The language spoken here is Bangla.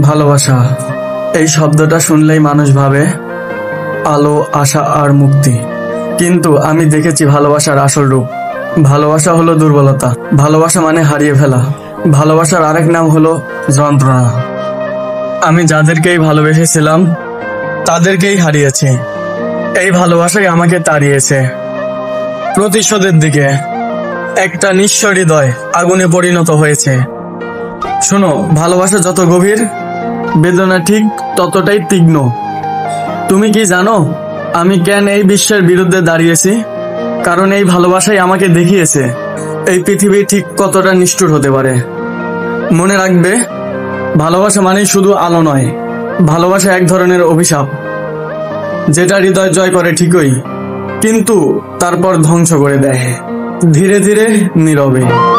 ভালোবাসা এই শব্দটা শুনলেই মানুষ ভাবে আলো, আশা আর মুক্তি। কিন্তু আমি দেখেছি ভালোবাসার আসল রূপ। ভালোবাসা হলো দুর্বলতা, ভালোবাসা মানে হারিয়ে ফেলা, ভালোবাসার আরেক নাম হলো যন্ত্রণা। আমি যাদেরকেই ভালোবেসেছিলাম তাদেরকেই হারিয়েছি। এই ভালোবাসাই আমাকে তাড়িয়েছে প্রতিশোধের দিকে। একটা নিঃস্ব হৃদয় আগুনে পরিণত হয়েছে। শোনো, ভালোবাসা যত গভীর, বেদনা ঠিক ততটাই তীক্ষ্ণ। তুমি কি জানো আমি কেন এই বিশ্বের বিরুদ্ধে দাঁড়িয়েছি? কারণ এই ভালোবাসাই আমাকে দেখিয়েছে এই পৃথিবী ঠিক কতটা নিষ্ঠুর হতে পারে। মনে রাখবে, ভালোবাসা মানেই শুধু আলো নয়, ভালোবাসা এক ধরনের অভিশাপ, যেটা হৃদয় জয় করে ঠিকই, কিন্তু তারপর ধ্বংস করে দেয় ধীরে ধীরে, নীরবে।